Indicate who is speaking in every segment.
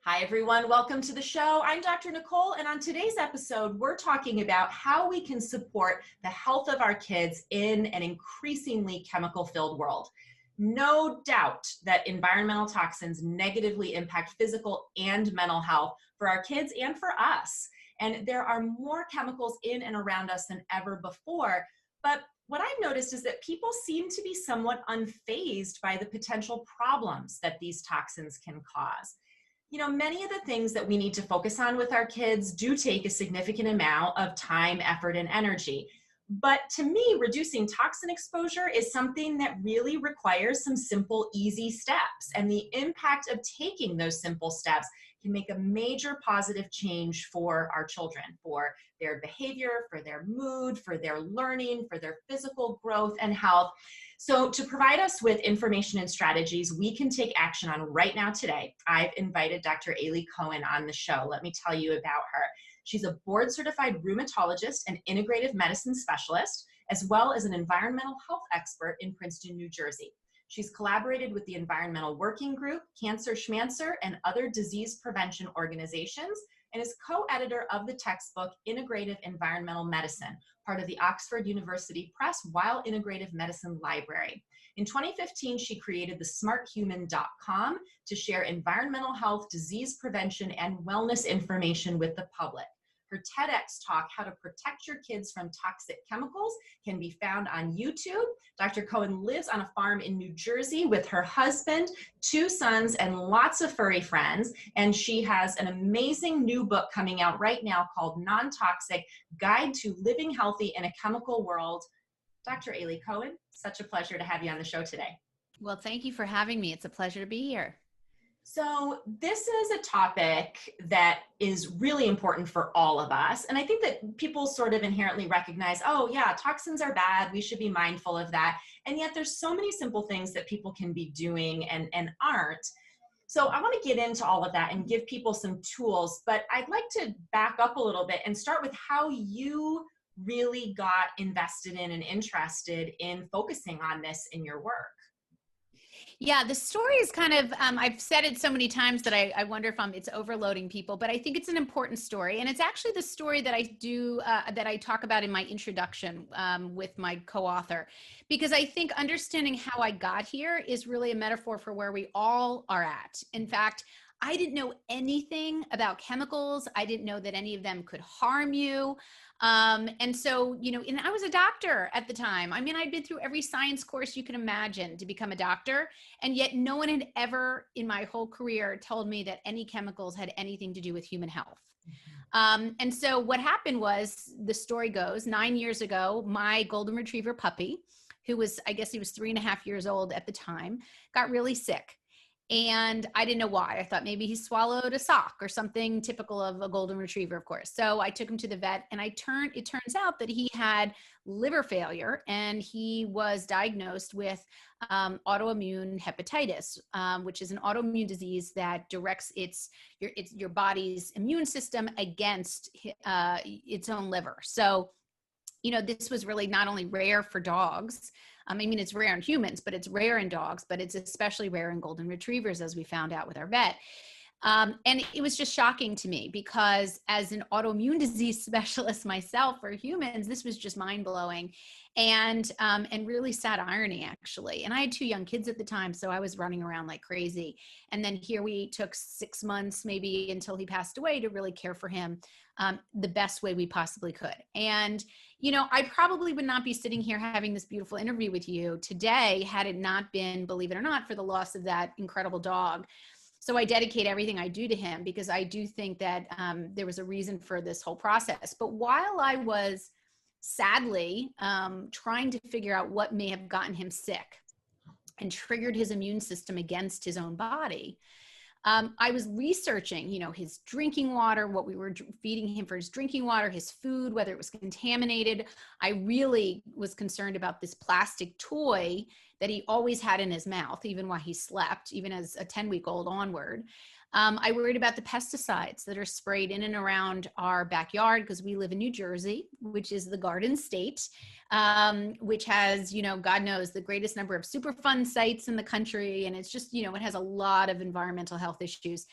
Speaker 1: Hi, everyone. Welcome to the show. I'm Dr. Nicole, and on today's episode, we're talking about how we can support the health of our kids in an increasingly chemical-filled world. No doubt that environmental toxins negatively impact physical and mental health for our kids and for us. And there are more chemicals in and around us than ever before. But what I've noticed is that people seem to be somewhat unfazed by the potential problems that these toxins can cause. You know, many of the things that we need to focus on with our kids do take a significant amount of time, effort, and energy. But to me, reducing toxin exposure is something that really requires some simple, easy steps. And the impact of taking those simple steps can make a major positive change for our children, for their behavior, for their mood, for their learning, for their physical growth and health. So to provide us with information and strategies we can take action on right now today, I've invited Dr. Aly Cohen on the show. Let me tell you about her. She's a board-certified rheumatologist and integrative medicine specialist, as well as an environmental health expert in Princeton, New Jersey. She's collaborated with the Environmental Working Group, Cancer Shmancer, and other disease prevention organizations, and is co-editor of the textbook Integrative Environmental Medicine, part of the Oxford University Press Weil Integrative Medicine Library. In 2015, she created the smarthuman.com to share environmental health, disease prevention, and wellness information with the public. Her TEDx talk, How to Protect Your Kids from Toxic Chemicals, can be found on YouTube. Dr. Cohen lives on a farm in New Jersey with her husband, 2 sons, and lots of furry friends. And she has an amazing new book coming out right now called Nontoxic, Guide to Living Healthy in a Chemical World. Dr. Aly Cohen, such a pleasure to have you on the show today.
Speaker 2: Well, thank you for having me. It's a pleasure to be here.
Speaker 1: So this is a topic that is really important for all of us. And I think that people sort of inherently recognize, oh yeah, toxins are bad. We should be mindful of that. And yet there's so many simple things that people can be doing and aren't. So I want to get into all of that and give people some tools, but I'd like to back up a little bit and start with how you really got invested in and interested in focusing on this in your work.
Speaker 2: Yeah, the story is kind of, I've said it so many times that I wonder if it's overloading people, but I think it's an important story. And it's actually the story that I do, that I talk about in my introduction with my co-author, because I think understanding how I got here is really a metaphor for where we all are at. In fact, I didn't know anything about chemicals. I didn't know that any of them could harm you. And so, you know, and I was a doctor at the time. I mean, I'd been through every science course you can imagine to become a doctor. And yet no one had ever in my whole career told me that any chemicals had anything to do with human health. And so what happened was, the story goes, 9 years ago, my golden retriever puppy, who was, I guess he was 3.5 years old at the time, got really sick. And I didn't know why. I thought maybe he swallowed a sock or something typical of a golden retriever, of course. So I took him to the vet, and it turns out that he had liver failure, and he was diagnosed with autoimmune hepatitis, which is an autoimmune disease that directs your body's immune system against its own liver. So, you know, this was really not only rare for dogs. I mean, it's rare in humans, but it's rare in dogs, but it's especially rare in golden retrievers, as we found out with our vet. And it was just shocking to me, because as an autoimmune disease specialist myself for humans, this was just mind blowing and really sad irony, actually. And I had 2 young kids at the time, so I was running around like crazy. And then here we took 6 months, maybe until he passed away, to really care for him the best way we possibly could. And, you know, I probably would not be sitting here having this beautiful interview with you today had it not been, believe it or not, for the loss of that incredible dog. So I dedicate everything I do to him, because I do think that there was a reason for this whole process. But while I was sadly trying to figure out what may have gotten him sick and triggered his immune system against his own body, I was researching, you know, his drinking water, what we were feeding him for his drinking water, his food, whether it was contaminated. I really was concerned about this plastic toy that he always had in his mouth, even while he slept, even as a 10-week-old onward. I worried about the pesticides that are sprayed in and around our backyard, because we live in New Jersey, which is the Garden State, which has, God knows, the greatest number of Superfund sites in the country. And it's just, it has a lot of environmental health issues.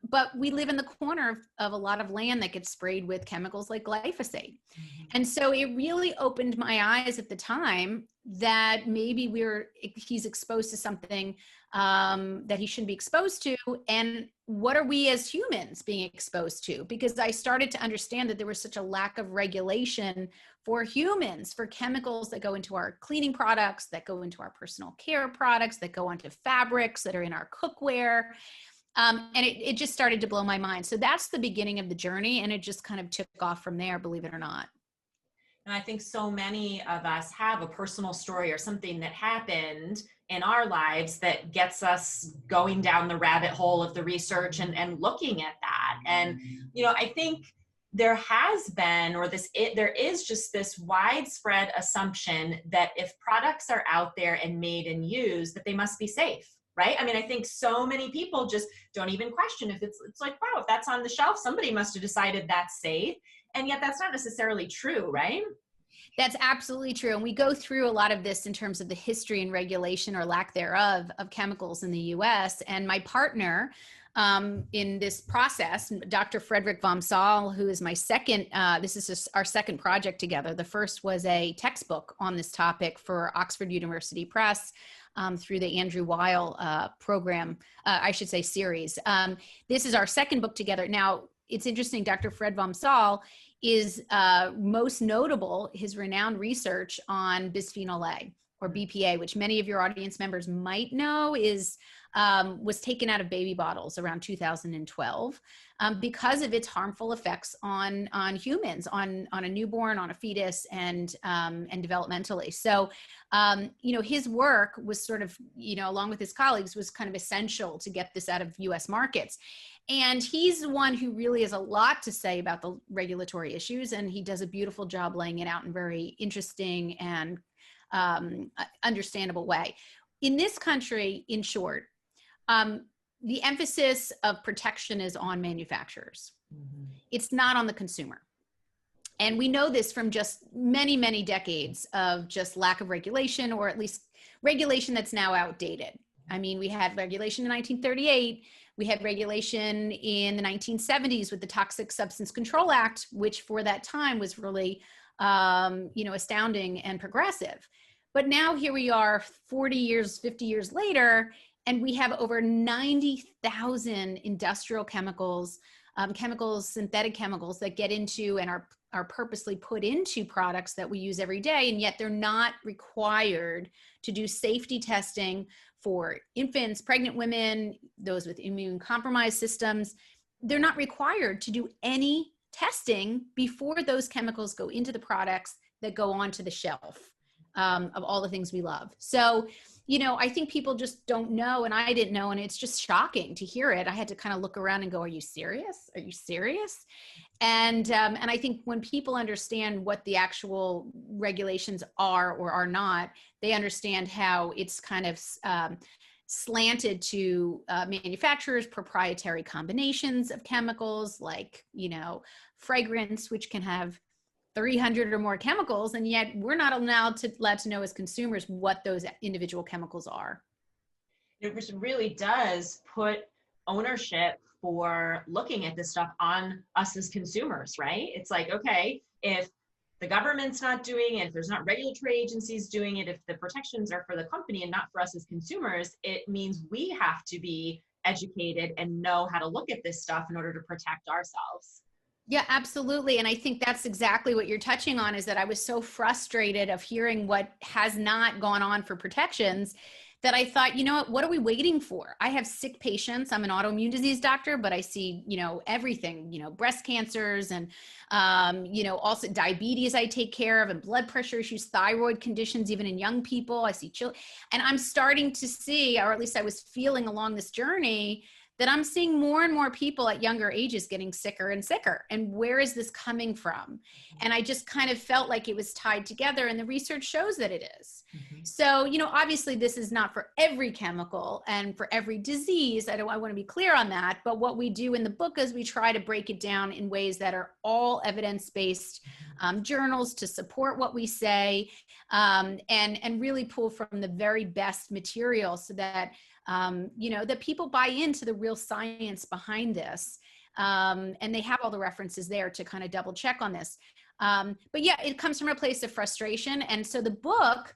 Speaker 2: But we live in the corner of a lot of land that gets sprayed with chemicals like glyphosate. Mm-hmm. And so it really opened my eyes at the time that maybe he's exposed to something that he shouldn't be exposed to. And what are we as humans being exposed to? Because I started to understand that there was such a lack of regulation for humans, for chemicals that go into our cleaning products, that go into our personal care products, that go onto fabrics, that are in our cookware. And it just started to blow my mind. So that's the beginning of the journey. And it just kind of took off from there, believe it or not.
Speaker 1: And I think so many of us have a personal story or something that happened in our lives that gets us going down the rabbit hole of the research and looking at that. And, I think there has been, there is just this widespread assumption that if products are out there and made and used, that they must be safe. Right? I mean, I think so many people just don't even question if it's like, wow, if that's on the shelf, somebody must have decided that's safe. And yet that's not necessarily true, right?
Speaker 2: That's absolutely true. And we go through a lot of this in terms of the history and regulation or lack thereof of chemicals in the US. And my partner in this process, Dr. Frederick von Saal, who is my second, this is just our second project together. The first was a textbook on this topic for Oxford University Press. Through the Andrew Weil program, I should say series. This is our second book together. Now, it's interesting, Dr. Fred von Saal is most notable, his renowned research on bisphenol A, or BPA, which many of your audience members might know was taken out of baby bottles around 2012 because of its harmful effects on humans, on a newborn, on a fetus, and developmentally. So, his work was sort of, along with his colleagues, was kind of essential to get this out of U.S. markets. And he's the one who really has a lot to say about the regulatory issues, and he does a beautiful job laying it out in a very interesting and understandable way. In this country, in short, the emphasis of protection is on manufacturers. Mm-hmm. It's not on the consumer. And we know this from just many, many decades of just lack of regulation, or at least regulation that's now outdated. I mean, we had regulation in 1938. We had regulation in the 1970s with the Toxic Substance Control Act, which for that time was really, astounding and progressive. But now here we are 40 years, 50 years later, and we have over 90,000 industrial chemicals, synthetic chemicals that get into and are purposely put into products that we use every day. And yet they're not required to do safety testing for infants, pregnant women, those with immune compromised systems. They're not required to do any testing before those chemicals go into the products that go onto the shelf of all the things we love. So, I think people just don't know, and I didn't know, and it's just shocking to hear it. I had to kind of look around and go, are you serious? Are you serious? And I think when people understand what the actual regulations are or are not, they understand how it's kind of slanted to manufacturers' proprietary combinations of chemicals, like, fragrance, which can have 300 or more chemicals, and yet we're not allowed to know as consumers what those individual chemicals are.
Speaker 1: It really does put ownership for looking at this stuff on us as consumers, right? It's like, okay, if the government's not doing it, if there's not regulatory agencies doing it, if the protections are for the company and not for us as consumers, it means we have to be educated and know how to look at this stuff in order to protect ourselves.
Speaker 2: Yeah, absolutely. And I think that's exactly what you're touching on, is that I was so frustrated of hearing what has not gone on for protections that I thought, what are we waiting for? I have sick patients. I'm an autoimmune disease doctor, but I see, everything, breast cancers and, also diabetes I take care of, and blood pressure issues, thyroid conditions, even in young people. I see children. And I'm starting to see, or at least I was feeling along this journey, that I'm seeing more and more people at younger ages getting sicker and sicker. And where is this coming from? And I just kind of felt like it was tied together, and the research shows that it is. So, obviously this is not for every chemical and for every disease. I want to be clear on that. But what we do in the book is we try to break it down in ways that are all evidence-based journals to support what we say, and really pull from the very best material so that that people buy into the real science behind this. And they have all the references there to kind of double check on this. But yeah, it comes from a place of frustration. And so the book,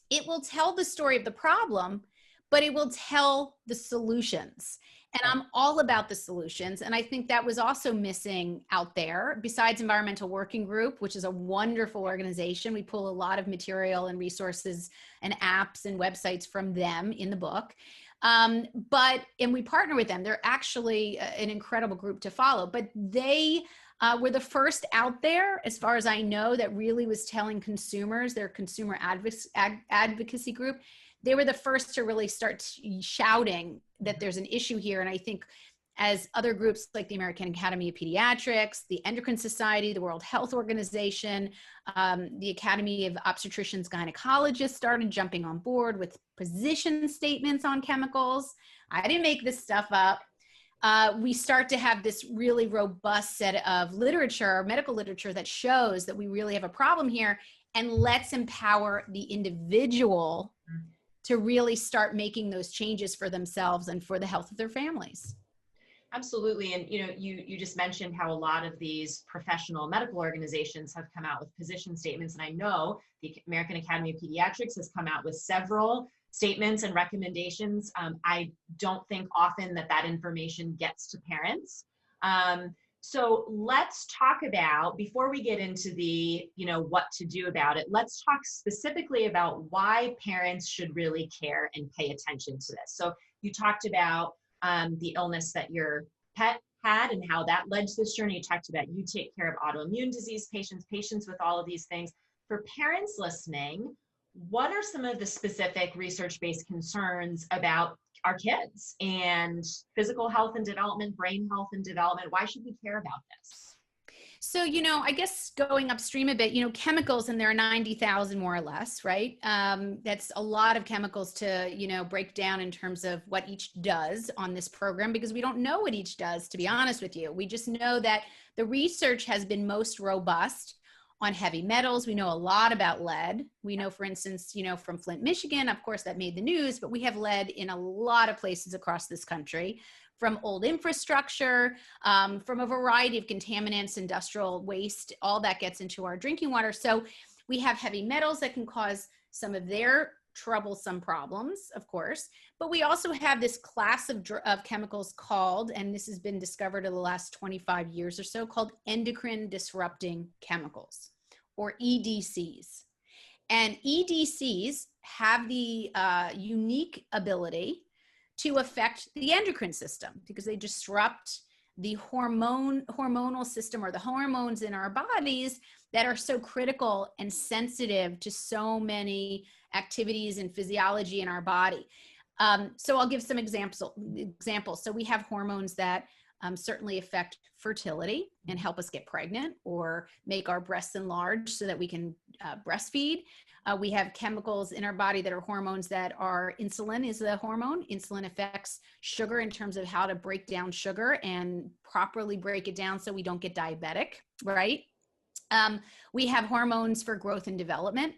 Speaker 2: it will tell the story of the problem, but it will tell the solutions. And I'm all about the solutions. And I think that was also missing out there. Besides Environmental Working Group, which is a wonderful organization, we pull a lot of material and resources and apps and websites from them in the book. And we partner with them. They're actually an incredible group to follow, but they were the first out there, as far as I know, that really was telling consumers, their consumer advocacy group, they were the first to really start shouting that there's an issue here. And I think as other groups like the American Academy of Pediatrics, the Endocrine Society, the World Health Organization, the Academy of Obstetricians Gynecologists started jumping on board with position statements on chemicals. I didn't make this stuff up. We start to have this really robust set of literature, medical literature, that shows that we really have a problem here, and let's empower the individual to really start making those changes for themselves and for the health of their families.
Speaker 1: Absolutely. And you just mentioned how a lot of these professional medical organizations have come out with position statements. And I know the American Academy of Pediatrics has come out with several statements and recommendations. I don't think often that information gets to parents. So let's talk about, before we get into the, what to do about it, let's talk specifically about why parents should really care and pay attention to this. So you talked about the illness that your pet had and how that led to this journey. You talked about you take care of autoimmune disease patients with all of these things. For parents listening, what are some of the specific research-based concerns about our kids and physical health and development, brain health and development? Why should we care about this?
Speaker 2: So, I guess going upstream a bit, chemicals, and there are 90,000 more or less, right? That's a lot of chemicals to, break down in terms of what each does on this program, because we don't know what each does, to be honest with you. We just know that the research has been most robust on heavy metals. We know a lot about lead. We know, for instance, from Flint, Michigan, of course, that made the news, but we have lead in a lot of places across this country, from old infrastructure, from a variety of contaminants, industrial waste, all that gets into our drinking water. So we have heavy metals that can cause some of their troublesome problems, of course, but we also have this class of chemicals called, and this has been discovered in the last 25 years or so, called endocrine disrupting chemicals, or EDCs. And EDCs have the unique ability to affect the endocrine system because they disrupt the hormonal system, or the hormones in our bodies that are so critical and sensitive to so many activities and physiology in our body. So I'll give some examples. So we have hormones that certainly affect fertility and help us get pregnant or make our breasts enlarge so that we can breastfeed. We have chemicals in our body that are hormones that are, insulin is the hormone. Insulin affects sugar in terms of how to break down sugar and properly break it down so we don't get diabetic, right? We have hormones for growth and development.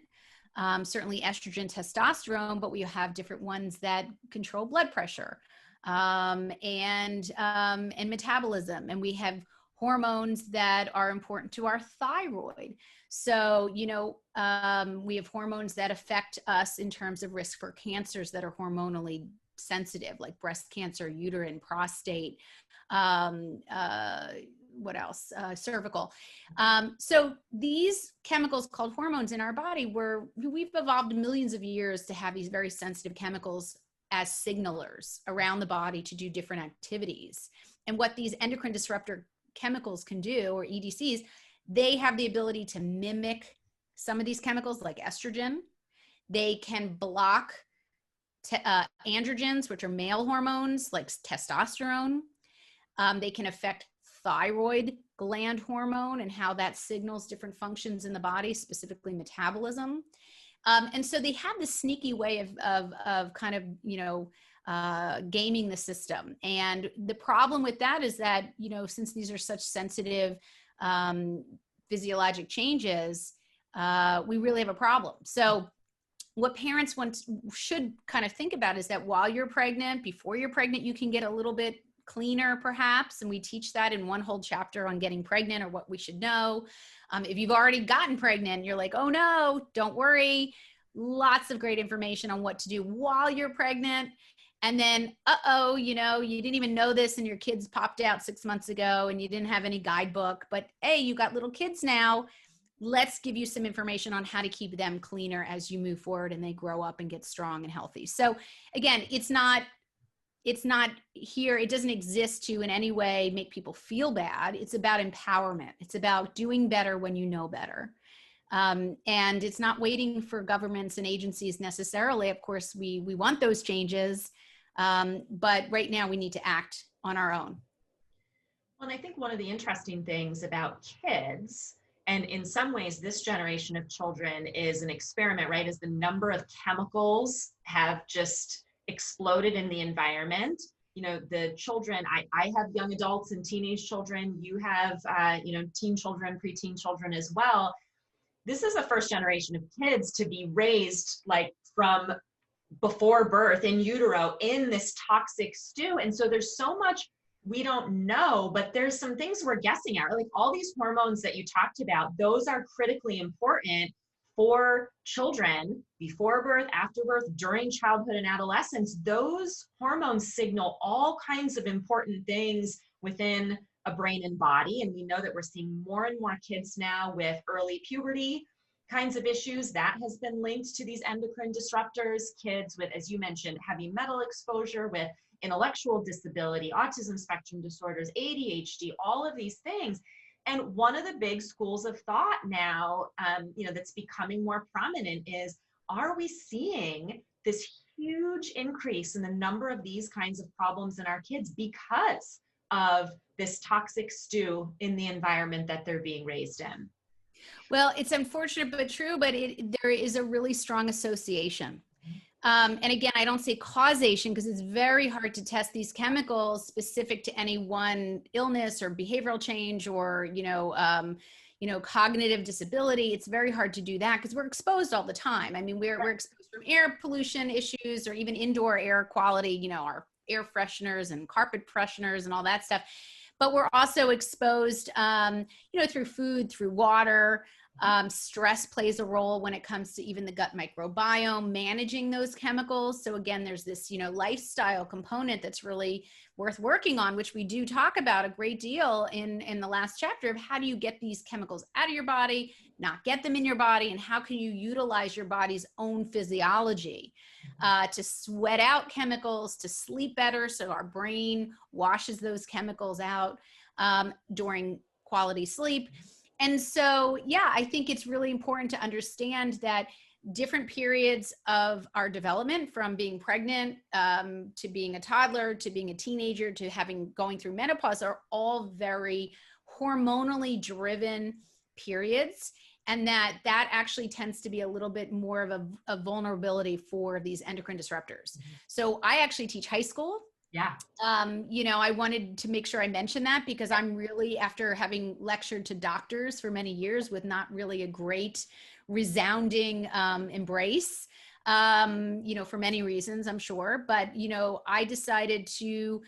Speaker 2: Certainly estrogen, testosterone, but we have different ones that control blood pressure and metabolism. And we have hormones that are important to our thyroid. So, we have hormones that affect us in terms of risk for cancers that are hormonally sensitive, like breast cancer, uterine, prostate, what else? Cervical. So these chemicals called hormones in our body we've evolved millions of years to have these very sensitive chemicals as signalers around the body to do different activities. And what these endocrine disruptor chemicals can do, or EDCs, they have the ability to mimic some of these chemicals like estrogen. They can block androgens, which are male hormones like testosterone. They can affect thyroid gland hormone and how that signals different functions in the body, specifically metabolism. And so they have this sneaky way of kind of, gaming the system. And the problem with that is that, since these are such sensitive physiologic changes, we really have a problem. So what parents should kind of think about is that while you're pregnant, before you're pregnant, you can get a little bit cleaner perhaps. And we teach that in one whole chapter on getting pregnant or what we should know. If you've already gotten pregnant, you're like, oh no, don't worry. Lots of great information on what to do while you're pregnant. And then, you didn't even know this and your kids popped out 6 months ago and you didn't have any guidebook, but hey, you got little kids now. Let's give you some information on how to keep them cleaner as you move forward and they grow up and get strong and healthy. So again, it's not here. It doesn't exist to in any way make people feel bad. It's about empowerment. It's about doing better when you know better. And it's not waiting for governments and agencies necessarily. Of course, we want those changes. But right now we need to act on our own.
Speaker 1: Well, and I think one of the interesting things about kids, and in some ways, this generation of children is an experiment, right? As the number of chemicals have just exploded in the environment. The children, I have young adults and teenage children. You have, teen children, preteen children as well. This is the first generation of kids to be raised like from before birth in utero in this toxic stew. And so there's so much we don't know, but there's some things we're guessing at. Like all these hormones that you talked about, those are critically important for children before birth, after birth, during childhood and adolescence. Those hormones signal all kinds of important things within a brain and body. And we know that we're seeing more and more kids now with early puberty kinds of issues that has been linked to these endocrine disruptors, kids with, as you mentioned, heavy metal exposure, with intellectual disability, autism spectrum disorders, ADHD, all of these things. And one of the big schools of thought now, that's becoming more prominent is, are we seeing this huge increase in the number of these kinds of problems in our kids because of this toxic stew in the environment that they're being raised in?
Speaker 2: Well, it's unfortunate but true, but there is a really strong association. And again, I don't say causation because it's very hard to test these chemicals specific to any one illness or behavioral change or, cognitive disability. It's very hard to do that because we're exposed all the time. I mean, we're exposed from air pollution issues or even indoor air quality, our air fresheners and carpet fresheners and all that stuff. But we're also exposed, through food, through water. Stress plays a role when it comes to even the gut microbiome, managing those chemicals. So again, there's this, lifestyle component that's really worth working on, which we do talk about a great deal in the last chapter of how do you get these chemicals out of your body, not get them in your body, and how can you utilize your body's own physiology to sweat out chemicals, to sleep better so our brain washes those chemicals out during quality sleep. And so, I think it's really important to understand that different periods of our development, from being pregnant to being a toddler, to being a teenager, to going through menopause, are all very hormonally driven periods. And that actually tends to be a little bit more of a vulnerability for these endocrine disruptors. Mm-hmm. So I actually teach high school.
Speaker 1: Yeah.
Speaker 2: I wanted to make sure I mention that because I'm really, after having lectured to doctors for many years with not really a great resounding embrace, for many reasons, I'm sure, but, I decided to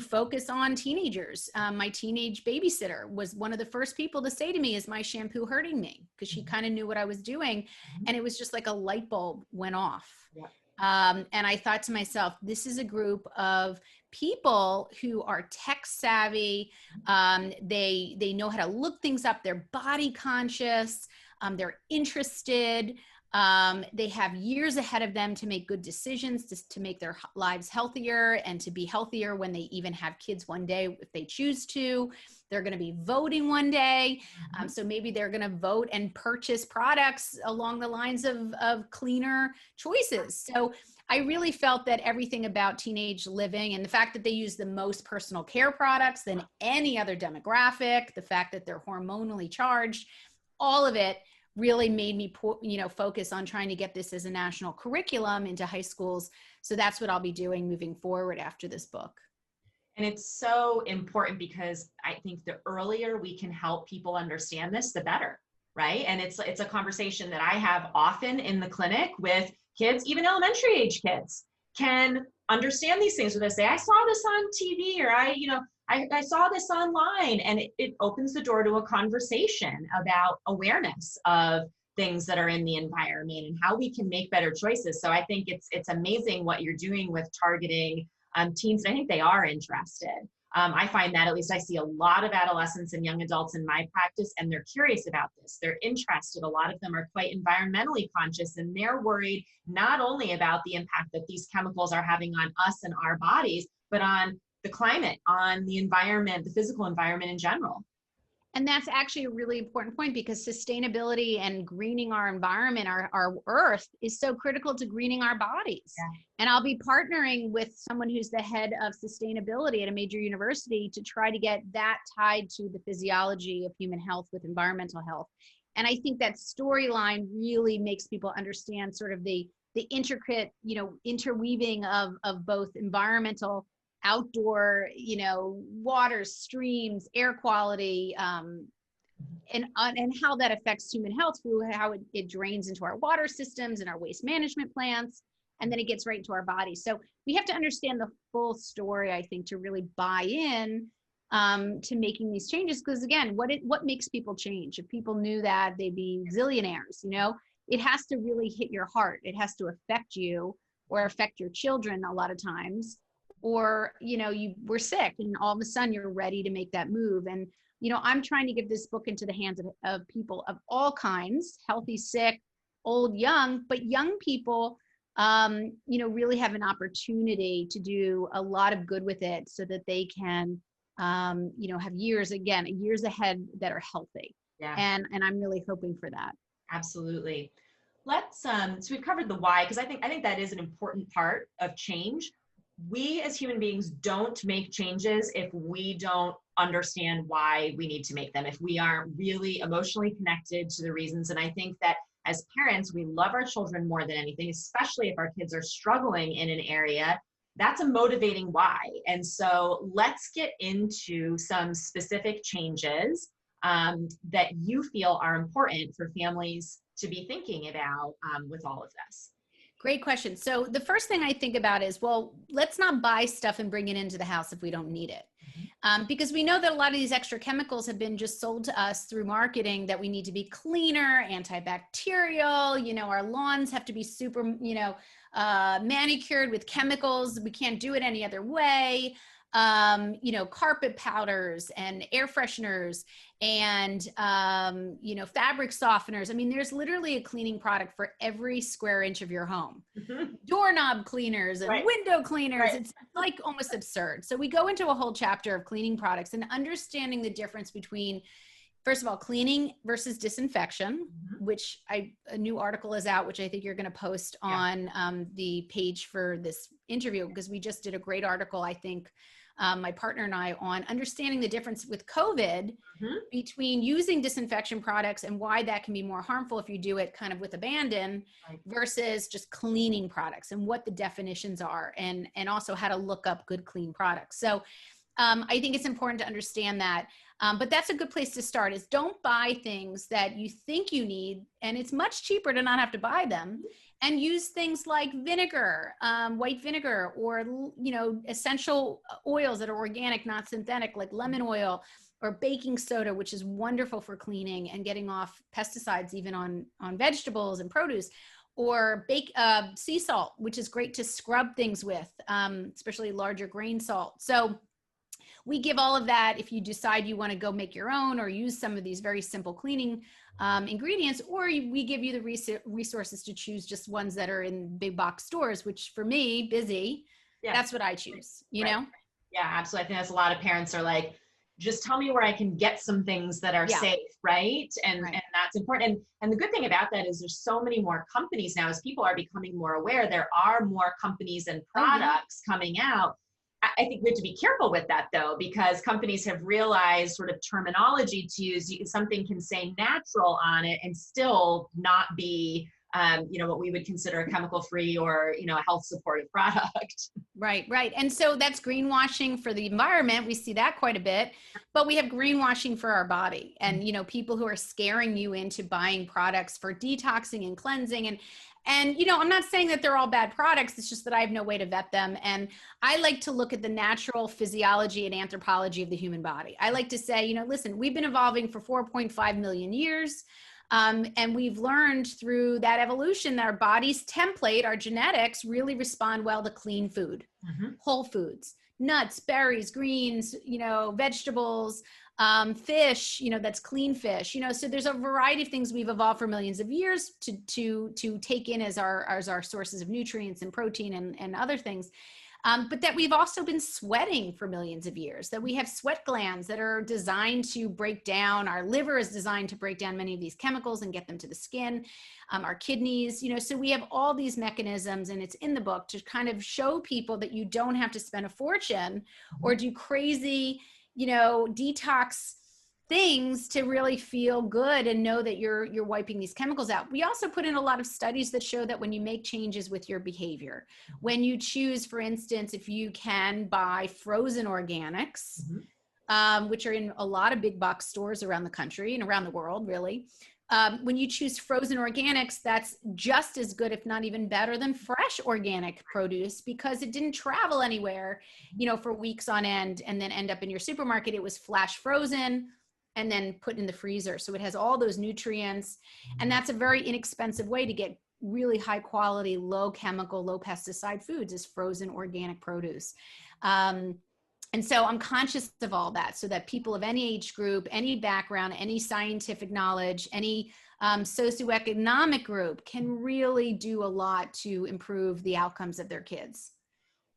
Speaker 2: focus on teenagers. My teenage babysitter was one of the first people to say to me, "Is my shampoo hurting me?" Because she kind of knew what I was doing. And it was just like a light bulb went off. Yeah. And I thought to myself, this is a group of people who are tech savvy. They know how to look things up. They're body conscious. They're interested. They have years ahead of them to make good decisions, to make their lives healthier and to be healthier when they even have kids one day, if they choose to. They're going to be voting one day. So maybe they're going to vote and purchase products along the lines of cleaner choices. So I really felt that everything about teenage living and the fact that they use the most personal care products than any other demographic, the fact that they're hormonally charged, all of it really made me, focus on trying to get this as a national curriculum into high schools. So that's what I'll be doing moving forward after this book.
Speaker 1: And it's so important because I think the earlier we can help people understand this, the better, right? And it's a conversation that I have often in the clinic with kids, even elementary age kids can understand these things. Where they say, I saw this on TV, or I saw this online, and it opens the door to a conversation about awareness of things that are in the environment and how we can make better choices. So I think it's amazing what you're doing with targeting teens, and I think they are interested. I find that, at least I see a lot of adolescents and young adults in my practice, and they're curious about this. They're interested. A lot of them are quite environmentally conscious, and they're worried not only about the impact that these chemicals are having on us and our bodies, but on the climate, on the environment, the physical environment in general.
Speaker 2: And that's actually a really important point, because sustainability and greening our environment, our earth, is so critical to greening our bodies. Yeah. And I'll be partnering with someone who's the head of sustainability at a major university to try to get that tied to the physiology of human health with environmental health. And I think that storyline really makes people understand sort of the intricate, interweaving of both environmental, outdoor, water, streams, air quality, and how that affects human health through how it drains into our water systems and our waste management plants, and then it gets right into our body. So we have to understand the full story, I think, to really buy in to making these changes. Because again, what makes people change? If people knew that, they'd be zillionaires. It has to really hit your heart. It has to affect you, or affect your children a lot of times. Or, you were sick and all of a sudden you're ready to make that move. And, I'm trying to give this book into the hands of people of all kinds, healthy, sick, old, young, but young people, really have an opportunity to do a lot of good with it, so that they can, have years ahead that are healthy. Yeah. And I'm really hoping for that.
Speaker 1: Absolutely. Let's, so we've covered the why, because I think that is an important part of change. We as human beings don't make changes if we don't understand why we need to make them, if we aren't really emotionally connected to the reasons. And I think that as parents, we love our children more than anything, especially if our kids are struggling in an area. That's a motivating why. And so let's get into some specific changes that you feel are important for families to be thinking about with all of this.
Speaker 2: Great question. So the first thing I think about is, well, let's not buy stuff and bring it into the house if we don't need it. Because we know that a lot of these extra chemicals have been just sold to us through marketing, that we need to be cleaner, antibacterial, our lawns have to be super, manicured with chemicals. We can't do it any other way. Carpet powders and air fresheners and, fabric softeners. I mean, there's literally a cleaning product for every square inch of your home. Doorknob cleaners and window cleaners. It's like almost absurd. So we go into a whole chapter of cleaning products and understanding the difference between, first of all, cleaning versus disinfection, which a new article is out, which I think you're going to post on the page for this interview, because we just did a great article, I think, my partner and I, on understanding the difference with COVID between using disinfection products and why that can be more harmful if you do it kind of with abandon versus just cleaning products, and what the definitions are, and also how to look up good clean products. So I think it's important to understand that. But that's a good place to start, is don't buy things that you think you need, and it's much cheaper to not have to buy them, and use things like vinegar, white vinegar, or, essential oils that are organic, not synthetic, like lemon oil or baking soda, which is wonderful for cleaning and getting off pesticides, even on vegetables and produce, or sea salt, which is great to scrub things with, especially larger grain salt. So we give all of that if you decide you want to go make your own or use some of these very simple cleaning ingredients, or we give you the resources to choose just ones that are in big box stores, which for me, busy, that's what I choose, you know?
Speaker 1: Yeah, absolutely. I think that's a lot of parents are like, just tell me where I can get some things that are safe, right? And that's important. And the good thing about that is there's so many more companies now. As people are becoming more aware, there are more companies and products coming out. I think we have to be careful with that though, because companies have realized sort of terminology to use. Something can say natural on it and still not be what we would consider a chemical-free or, a health-supportive product.
Speaker 2: Right, right. And so that's greenwashing for the environment. We see that quite a bit, but we have greenwashing for our body and, people who are scaring you into buying products for detoxing and cleansing. And I'm not saying that they're all bad products. It's just that I have no way to vet them. And I like to look at the natural physiology and anthropology of the human body. I like to say, listen, we've been evolving for 4.5 million years. And we've learned through that evolution that our body's template, our genetics, really respond well to clean food, whole foods, nuts, berries, greens, vegetables, fish, that's clean fish, so there's a variety of things we've evolved for millions of years to take in as our sources of nutrients and protein and other things. But that we've also been sweating for millions of years, that we have sweat glands that are designed to break down, our liver is designed to break down many of these chemicals and get them to the skin, our kidneys, so we have all these mechanisms, and it's in the book to kind of show people that you don't have to spend a fortune or do crazy, detox things to really feel good and know that you're wiping these chemicals out. We also put in a lot of studies that show that when you make changes with your behavior, when you choose, for instance, if you can buy frozen organics, which are in a lot of big box stores around the country and around the world, really. When you choose frozen organics, that's just as good, if not even better than fresh organic produce, because it didn't travel anywhere, for weeks on end and then end up in your supermarket. It was flash frozen and then put in the freezer. So it has all those nutrients. And that's a very inexpensive way to get really high quality, low chemical, low pesticide foods is frozen organic produce. And so I'm conscious of all that so that people of any age group, any background, any scientific knowledge, any socioeconomic group can really do a lot to improve the outcomes of their kids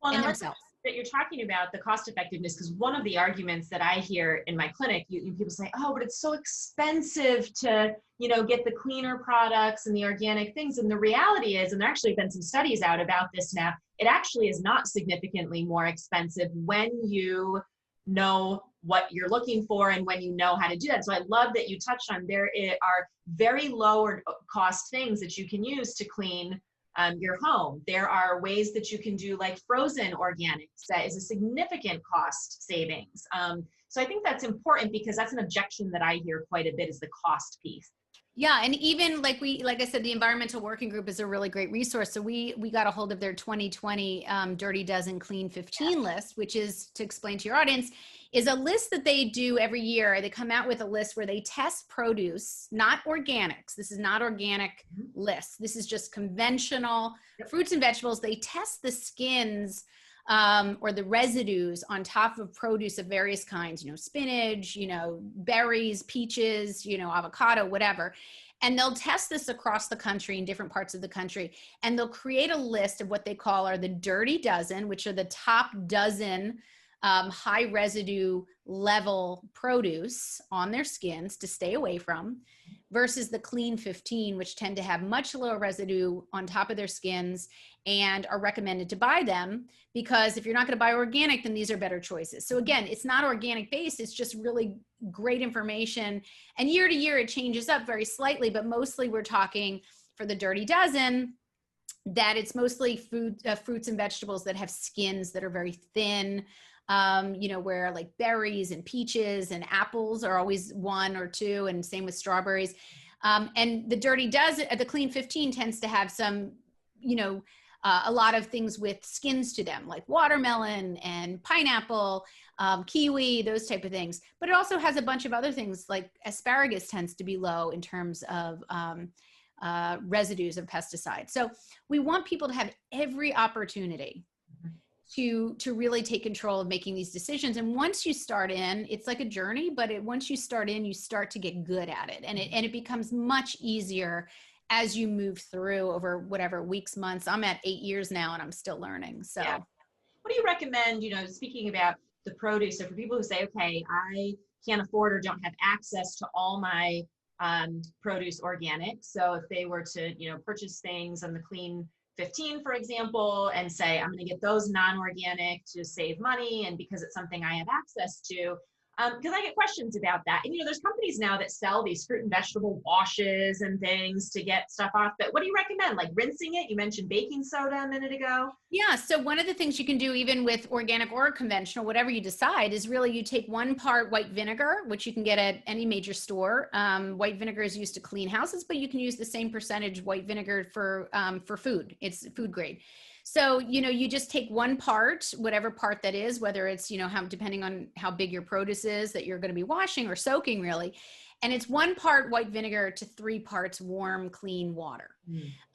Speaker 2: and themselves.
Speaker 1: That you're talking about the cost effectiveness, because one of the arguments that I hear in my clinic, people say, oh, but it's so expensive to, get the cleaner products and the organic things. And the reality is, and there actually have been some studies out about this now, it actually is not significantly more expensive when you know what you're looking for and when you know how to do that. So I love that you touched on there are very low cost things that you can use to clean your home. There are ways that you can do like frozen organics that is a significant cost savings. So I think that's important because that's an objection that I hear quite a bit is the cost piece.
Speaker 2: Yeah. And even like I said, the Environmental Working Group is a really great resource. So we got a hold of their 2020 Dirty Dozen Clean 15 list, which is, to explain to your audience, is a list that they do every year. They come out with a list where they test produce, not organics. This is not organic list. This is just conventional fruits and vegetables. They test the skins or the residues on top of produce of various kinds, spinach, berries, peaches, avocado, whatever. And they'll test this across the country in different parts of the country. And they'll create a list of what they call are the Dirty Dozen, which are the top dozen high residue level produce on their skins to stay away from, versus the Clean 15, which tend to have much lower residue on top of their skins and are recommended to buy them, because if you're not going to buy organic, then these are better choices. So again, it's not organic based, it's just really great information. And year to year, it changes up very slightly, but mostly we're talking for the Dirty Dozen that it's mostly fruits and vegetables that have skins that are very thin, where like berries and peaches and apples are always 1 or 2, and same with strawberries. And the Dirty Dozen, the Clean 15 tends to have some, a lot of things with skins to them, like watermelon and pineapple, kiwi, those type of things. But it also has a bunch of other things, like asparagus tends to be low in terms of residues of pesticides. So we want people to have every opportunity to really take control of making these decisions. And once you start in, it's like a journey, but once you start in, you start to get good at it. And it becomes much easier as you move through over whatever weeks, months. I'm at 8 years now and I'm still learning. So
Speaker 1: yeah. What do you recommend, speaking about the produce. So for people who say, okay, I can't afford or don't have access to all my produce organic. So if they were to, purchase things on the Clean 15, for example, and say, I'm going to get those non-organic to save money, and because it's something I have access to, because I get questions about that. And, there's companies now that sell these fruit and vegetable washes and things to get stuff off. But what do you recommend? Like rinsing it? You mentioned baking soda a minute ago.
Speaker 2: Yeah. So one of the things you can do, even with organic or conventional, whatever you decide, is really you take 1 part white vinegar, which you can get at any major store. White vinegar is used to clean houses, but you can use the same percentage white vinegar for food. It's food grade. So, you just take 1 part, whatever part that is, whether it's, depending on how big your produce is that you're going to be washing or soaking really. And it's 1 part white vinegar to 3 parts warm, clean water.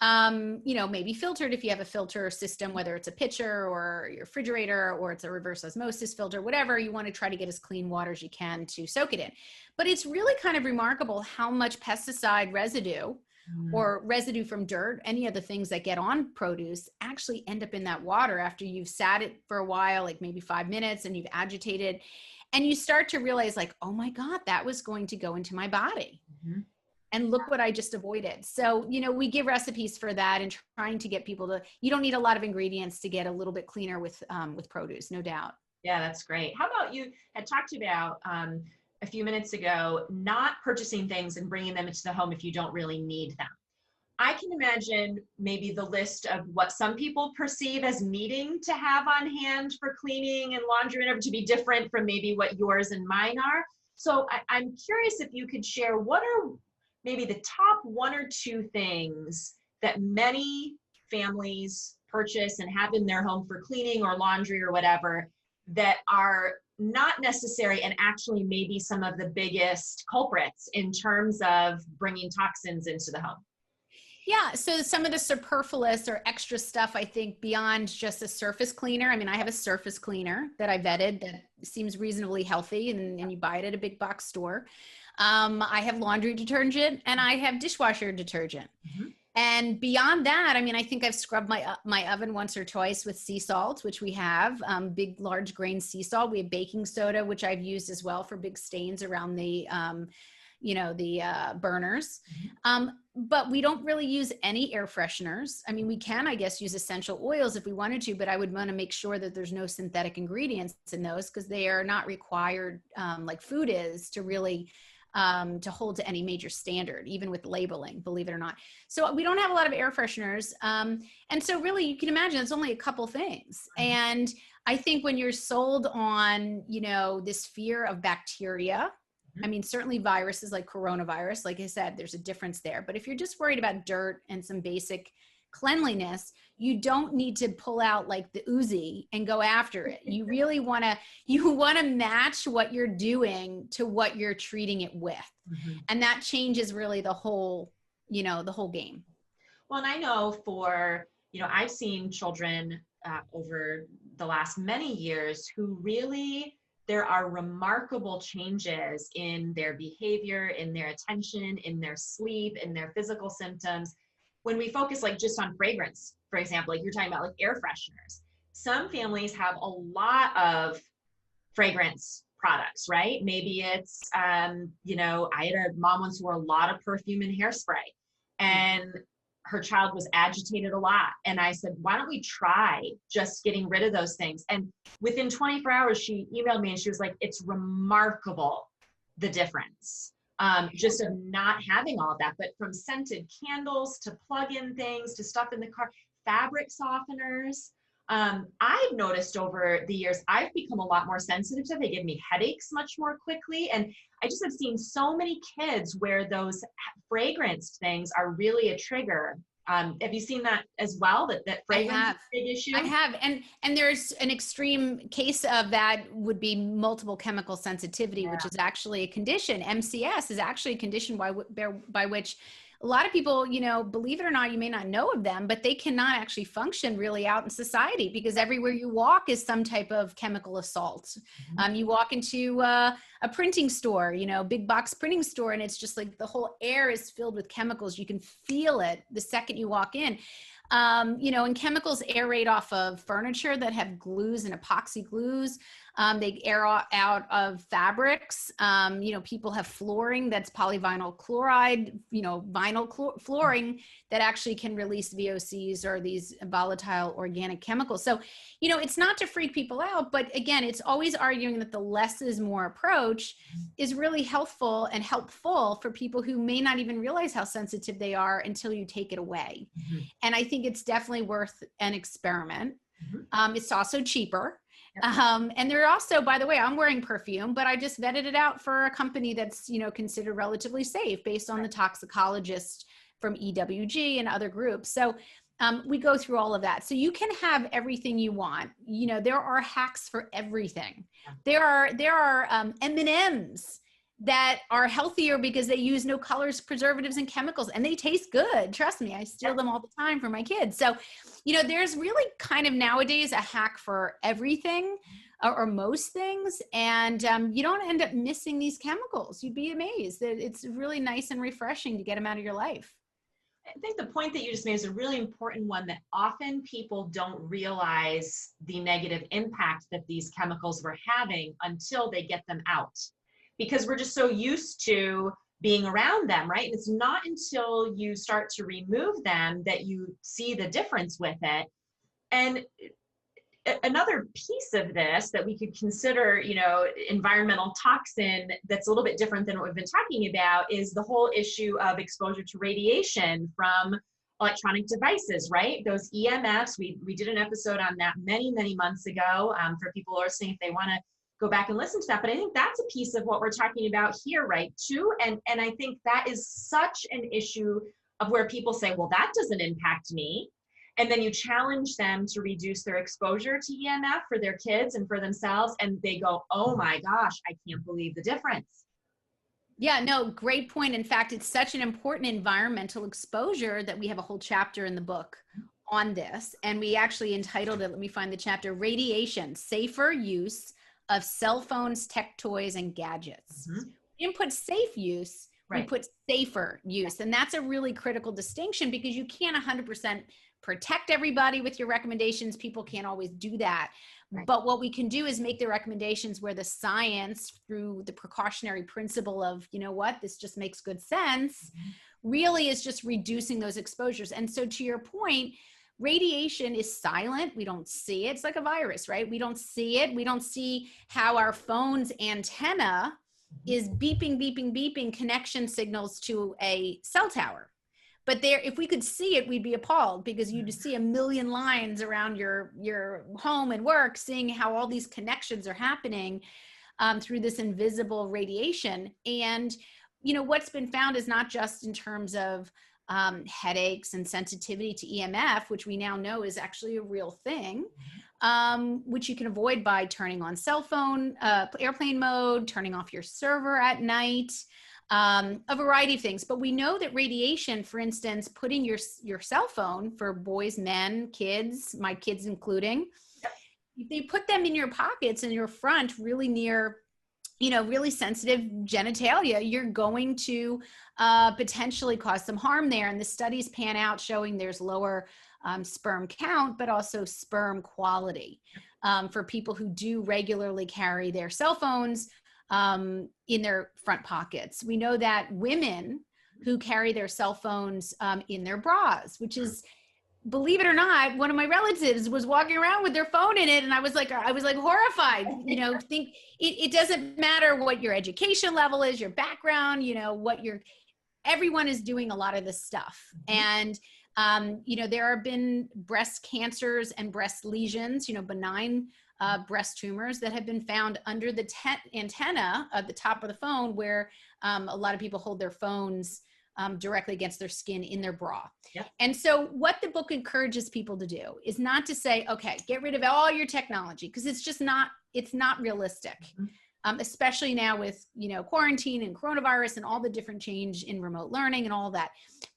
Speaker 2: Maybe filtered if you have a filter system, whether it's a pitcher or your refrigerator, or it's a reverse osmosis filter, whatever, you want to try to get as clean water as you can to soak it in. But it's really kind of remarkable how much pesticide residue or residue from dirt, any of the things that get on produce, actually end up in that water after you've sat it for a while, like maybe 5 minutes, and you've agitated, and you start to realize like, oh my God, that was going to go into my body. And look what I just avoided. So, we give recipes for that, and trying to get people to, you don't need a lot of ingredients to get a little bit cleaner with produce, no doubt.
Speaker 1: Yeah, that's great. How about, you had talked about a few minutes ago, not purchasing things and bringing them into the home if you don't really need them. I can imagine maybe the list of what some people perceive as needing to have on hand for cleaning and laundry and to be different from maybe what yours and mine are. So I'm curious if you could share, what are maybe the top 1 or 2 things that many families purchase and have in their home for cleaning or laundry or whatever that are not necessary, and actually maybe some of the biggest culprits in terms of bringing toxins into the home?
Speaker 2: Yeah. So some of the superfluous or extra stuff, I think, beyond just a surface cleaner. I mean, I have a surface cleaner that I vetted that seems reasonably healthy, and you buy it at a big box store. I have laundry detergent, and I have dishwasher detergent. And beyond that, I mean, I think I've scrubbed my oven once or twice with sea salt, which we have, big, large grain sea salt. We have baking soda, which I've used as well for big stains around the, burners. But we don't really use any air fresheners. I mean, we can, I guess, use essential oils if we wanted to, but I would want to make sure that there's no synthetic ingredients in those, because they are not required, like food is, to really to hold to any major standard, even with labeling, believe it or not. So we don't have a lot of air fresheners. And so really, you can imagine it's only a couple things. And I think when you're sold on, this fear of bacteria, I mean, certainly viruses like coronavirus, like I said, there's a difference there. But if you're just worried about dirt and some basic cleanliness, you don't need to pull out like the Uzi and go after it. You really want to match what you're doing to what you're treating it with. And that changes really the whole game.
Speaker 1: Well, and I know for, I've seen children over the last many years who really, there are remarkable changes in their behavior, in their attention, in their sleep, in their physical symptoms. When we focus like just on fragrance, for example, like you're talking about like air fresheners, some families have a lot of fragrance products, right? Maybe it's, I had a mom once who wore a lot of perfume and hairspray, and her child was agitated a lot. And I said, why don't we try just getting rid of those things? And within 24 hours, she emailed me and she was like, it's remarkable, the difference. Just of not having all of that, but from scented candles to plug-in things to stuff in the car, fabric softeners. I've noticed over the years, I've become a lot more sensitive to them. They give me headaches much more quickly. And I just have seen so many kids where those fragranced things are really a trigger. Have you seen that as well? That fragrance is a big issue?
Speaker 2: I have. And there's an extreme case of that would be multiple chemical sensitivity, which is actually a condition. MCS is actually a condition by which a lot of people, believe it or not, you may not know of them, but they cannot actually function really out in society because everywhere you walk is some type of chemical assault. You walk into a printing store, big box printing store, and it's just like the whole air is filled with chemicals. You can feel it the second you walk in. And chemicals aerate off of furniture that have glues and epoxy glues. They air out of fabrics. People have flooring that's polyvinyl chloride, flooring that actually can release VOCs or these volatile organic chemicals. So, it's not to freak people out, but again, it's always arguing that the less is more approach is really healthful and helpful for people who may not even realize how sensitive they are until you take it away. Mm-hmm. And I think it's definitely worth an experiment. Mm-hmm. It's also cheaper. And they're also, by the way, I'm wearing perfume, but I just vetted it out for a company that's, considered relatively safe based on the toxicologist from EWG and other groups. So we go through all of that. So you can have everything you want. There are hacks for everything. There are M&Ms that are healthier because they use no colors, preservatives, and chemicals, and they taste good. Trust me, I steal them all the time for my kids. So, there's really kind of nowadays a hack for everything or most things, and you don't end up missing these chemicals. You'd be amazed. It's really nice and refreshing to get them out of your life.
Speaker 1: I think the point that you just made is a really important one, that often people don't realize the negative impact that these chemicals were having until they get them out, because we're just so used to being around them, right? And it's not until you start to remove them that you see the difference with it. And another piece of this that we could consider, environmental toxin that's a little bit different than what we've been talking about is the whole issue of exposure to radiation from electronic devices, right? Those EMFs, we did an episode on that many, many months ago for people listening if they want to go back and listen to that. But I think that's a piece of what we're talking about here, right, too. And I think that is such an issue of where people say, well, that doesn't impact me. And then you challenge them to reduce their exposure to EMF for their kids and for themselves. And they go, oh my gosh, I can't believe the difference.
Speaker 2: Yeah, no, great point. In fact, it's such an important environmental exposure that we have a whole chapter in the book on this. And we actually entitled it, let me find the chapter, Radiation, Safer Use of Cell Phones, Tech Toys, and Gadgets. Mm-hmm. We didn't put safe use, right. We put safer use. And that's a really critical distinction because you can't 100% protect everybody with your recommendations. People can't always do that. Right. But what we can do is make the recommendations where the science, through the precautionary principle of, this just makes good sense, really is just reducing those exposures. And so to your point, radiation is silent. We don't see it. It's like a virus, right? We don't see it. We don't see how our phone's antenna is beeping, beeping, beeping connection signals to a cell tower. But if we could see it, we'd be appalled because you'd see a million lines around your home and work, seeing how all these connections are happening through this invisible radiation. And, what's been found is not just in terms of headaches and sensitivity to EMF, which we now know is actually a real thing, which you can avoid by turning on cell phone, airplane mode, turning off your server at night, a variety of things. But we know that radiation, for instance, putting your cell phone for boys, men, kids, my kids including, if they put them in your pockets in your front really near really sensitive genitalia, you're going to potentially cause some harm there. And the studies pan out showing there's lower sperm count, but also sperm quality for people who do regularly carry their cell phones in their front pockets. We know that women who carry their cell phones in their bras, which is, believe it or not, one of my relatives was walking around with their phone in it. And I was like horrified, think it doesn't matter what your education level is, your background, everyone is doing a lot of this stuff. And, there have been breast cancers and breast lesions, benign breast tumors that have been found under the antenna at the top of the phone where a lot of people hold their phones directly against their skin in their bra. Yep. And so what the book encourages people to do is not to say, okay, get rid of all your technology, because it's not realistic, especially now with, quarantine and coronavirus and all the different change in remote learning and all that.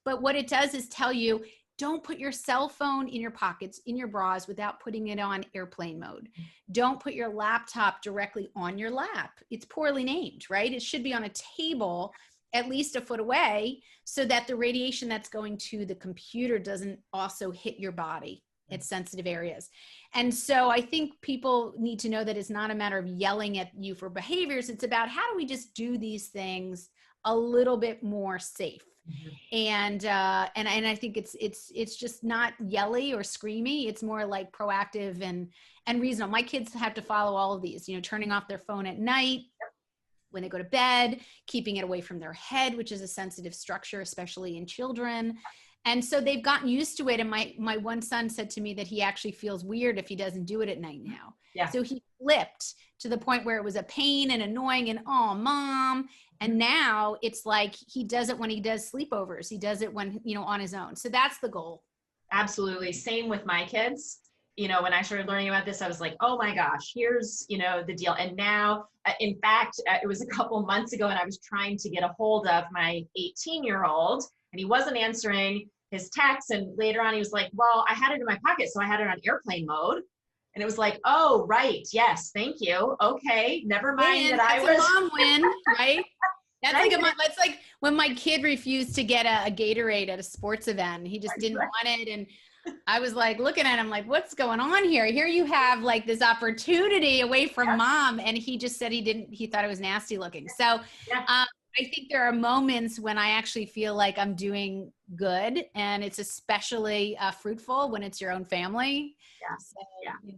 Speaker 2: But what it does is tell you, don't put your cell phone in your pockets, in your bras without putting it on airplane mode. Don't put your laptop directly on your lap. It's poorly named, right? It should be on a table at least a foot away so that the radiation that's going to the computer doesn't also hit your body at sensitive areas. And so I think people need to know that it's not a matter of yelling at you for behaviors. It's about how do we just do these things a little bit more safe. And I think it's just not yelly or screamy. It's more like proactive and reasonable. My kids have to follow all of these, turning off their phone at night, when they go to bed, keeping it away from their head, which is a sensitive structure, especially in children. And so they've gotten used to it. And my one son said to me that he actually feels weird if he doesn't do it at night now. Yeah. So he flipped to the point where it was a pain and annoying and, oh, Mom. And now it's like he does it when he does sleepovers. He does it when, on his own. So that's the goal.
Speaker 1: Absolutely. Same with my kids. When I started learning about this, I was like, oh my gosh, here's, the deal. And now, in fact, it was a couple months ago and I was trying to get a hold of my 18-year-old and he wasn't answering his texts. And later on, he was like, well, I had it in my pocket. So I had it on airplane mode. And it was like, oh, right. Yes. Thank you. Okay. Never mind that I was.
Speaker 2: That's a mom win, right? That's like when my kid refused to get a Gatorade at a sports event. He just didn't want it. And I was like looking at him like, what's going on here? Here you have like this opportunity away from Mom. And he just said he thought it was nasty looking. So I think there are moments when I actually feel like I'm doing good, and it's especially fruitful when it's your own family.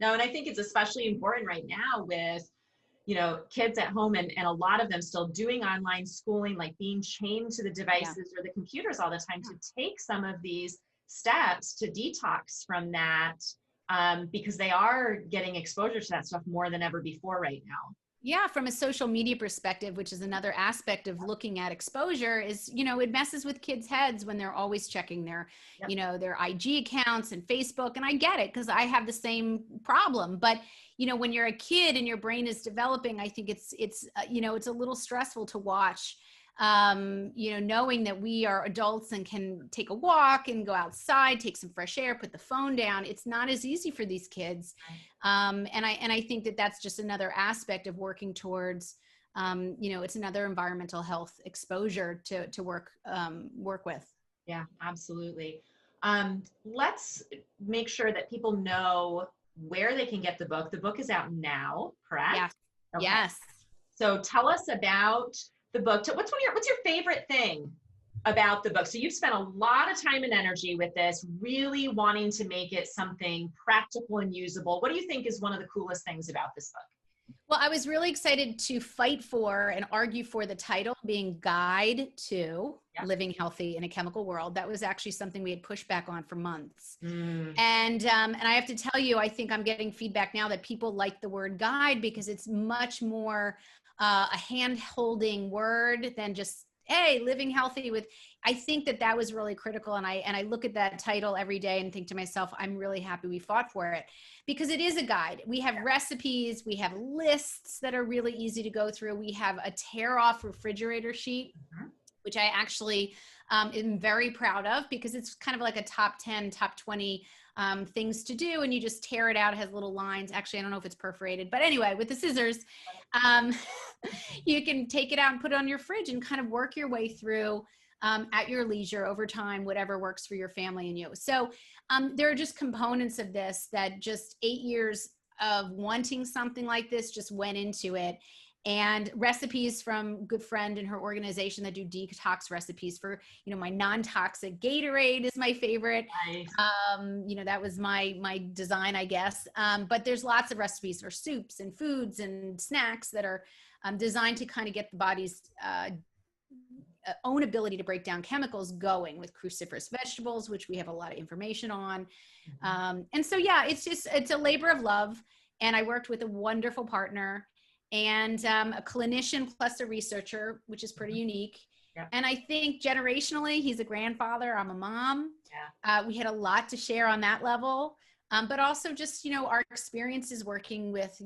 Speaker 1: No, and I think it's especially important right now with, kids at home and a lot of them still doing online schooling, like being chained to the devices or the computers all the time, to take some of these steps to detox from that, because they are getting exposure to that stuff more than ever before right now.
Speaker 2: Yeah, from a social media perspective, which is another aspect of looking at exposure, is, it messes with kids' heads when they're always checking their, their IG accounts and Facebook. And I get it because I have the same problem. But, when you're a kid and your brain is developing, I think it's a little stressful to watch, knowing that we are adults and can take a walk and go outside, take some fresh air, put the phone down. It's not as easy for these kids. And I think that that's just another aspect of working towards, it's another environmental health exposure to work with.
Speaker 1: Yeah, absolutely. Let's make sure that people know where they can get the book. The book is out now, correct?
Speaker 2: Yes.
Speaker 1: Okay.
Speaker 2: Yes.
Speaker 1: So tell us about the book. What's your favorite thing about the book? So you've spent a lot of time and energy with this, really wanting to make it something practical and usable. What do you think is one of the coolest things about this book?
Speaker 2: Well, I was really excited to fight for and argue for the title being Guide to Living Healthy in a Chemical World. That was actually something we had pushed back on for months. And I have to tell you, I think I'm getting feedback now that people like the word guide because it's much more a hand-holding word than just, hey, living healthy with. I think that was really critical. And I look at that title every day and think to myself, I'm really happy we fought for it because it is a guide. We have recipes, we have lists that are really easy to go through. We have a tear-off refrigerator sheet, which I actually am very proud of because it's kind of like a top 10, top 20 things to do. And you just tear it out. It has little lines. Actually, I don't know if it's perforated, but anyway, with the scissors, you can take it out and put it on your fridge and kind of work your way through at your leisure over time, whatever works for your family and you. So there are just components of this that just 8 years of wanting something like this just went into it. And recipes from good friend and her organization that do detox recipes for, my non-toxic Gatorade is my favorite.
Speaker 1: Nice.
Speaker 2: That was my design, I guess. But there's lots of recipes for soups and foods and snacks that are designed to kind of get the body's own ability to break down chemicals going with cruciferous vegetables, which we have a lot of information on. And so, it's a labor of love. And I worked with a wonderful partner and a clinician plus a researcher, which is pretty unique. And I think generationally, he's a grandfather, I'm a mom. We had a lot to share on that level. But also just, our experiences working with,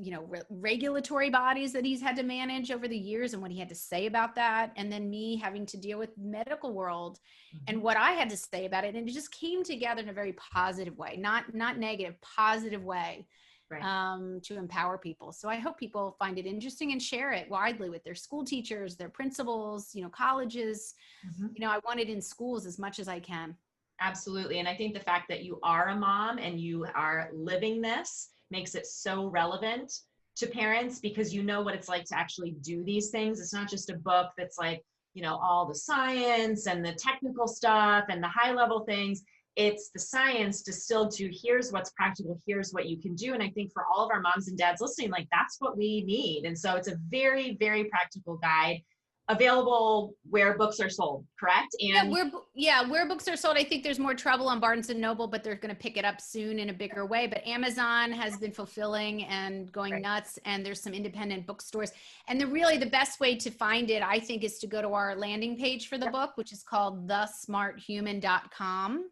Speaker 2: regulatory bodies that he's had to manage over the years and what he had to say about that. And then me having to deal with medical world and what I had to say about it. And it just came together in a very positive way, not negative, positive way. to empower people. So I hope people find it interesting and share it widely with their school teachers, their principals, colleges. I want it in schools as much as I can.
Speaker 1: Absolutely. And I think the fact that you are a mom and you are living this makes it so relevant to parents, because you know what it's like to actually do these things. It's not just a book that's like, all the science and the technical stuff and the high level things. It's the science distilled to here's what's practical, here's what you can do. And I think for all of our moms and dads listening, like that's what we need. And so it's a very, very practical guide available where books are sold, correct? And
Speaker 2: where books are sold. I think there's more trouble on Barnes and Noble, but they're going to pick it up soon in a bigger way. But Amazon has been fulfilling and going nuts, and there's some independent bookstores. And the best way to find it, I think, is to go to our landing page for the book, which is called thesmarthuman.com.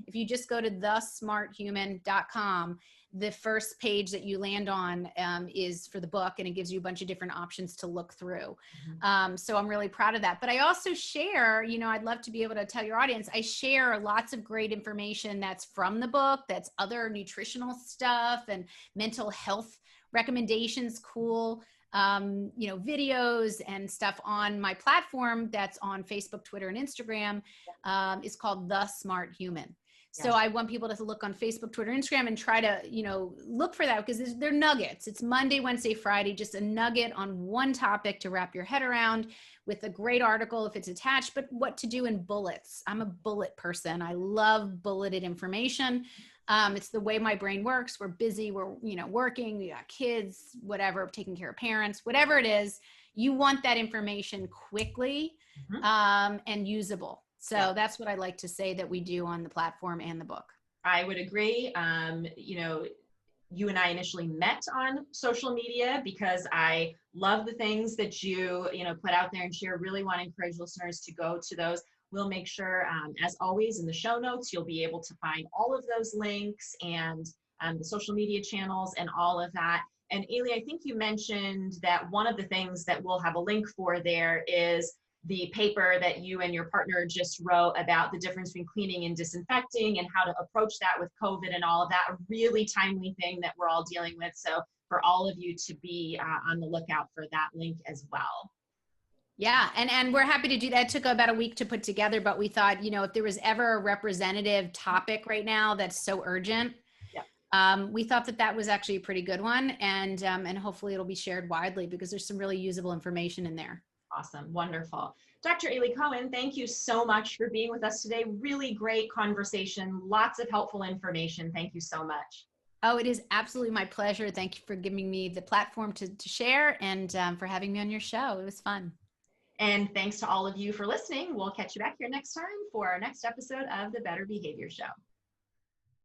Speaker 2: If you just go to thesmarthuman.com, the first page that you land on is for the book, and it gives you a bunch of different options to look through. So I'm really proud of that. But I also share, I'd love to be able to tell your audience, I share lots of great information that's from the book, that's other nutritional stuff and mental health recommendations, cool videos and stuff on my platform that's on Facebook, Twitter, and Instagram. Is called The Smart Human. So I want people to look on Facebook, Twitter, Instagram, and try to, look for that, because they're nuggets. It's Monday, Wednesday, Friday, just a nugget on one topic to wrap your head around, with a great article if it's attached, but what to do in bullets. I'm a bullet person. I love bulleted information. It's the way my brain works. We're busy. We're, working, we got kids, whatever, taking care of parents, whatever it is. You want that information quickly and usable. So that's what I like to say that we do on the platform and the book.
Speaker 1: I would agree. You and I initially met on social media because I love the things that you put out there and share. Really want to encourage listeners to go to those. We'll make sure, as always, in the show notes, you'll be able to find all of those links and the social media channels and all of that. And Aly, I think you mentioned that one of the things that we'll have a link for there is the paper that you and your partner just wrote about the difference between cleaning and disinfecting and how to approach that with COVID and all of that, a really timely thing that we're all dealing with. So for all of you to be on the lookout for that link as well.
Speaker 2: Yeah, and we're happy to do that. It took about a week to put together, but we thought, if there was ever a representative topic right now that's so urgent, we thought that was actually a pretty good one, and hopefully it'll be shared widely, because there's some really usable information in there.
Speaker 1: Awesome. Wonderful. Dr. Aly Cohen, thank you so much for being with us today. Really great conversation. Lots of helpful information. Thank you so much.
Speaker 2: Oh, it is absolutely my pleasure. Thank you for giving me the platform to share, and for having me on your show. It was fun.
Speaker 1: And thanks to all of you for listening. We'll catch you back here next time for our next episode of the Better Behavior Show.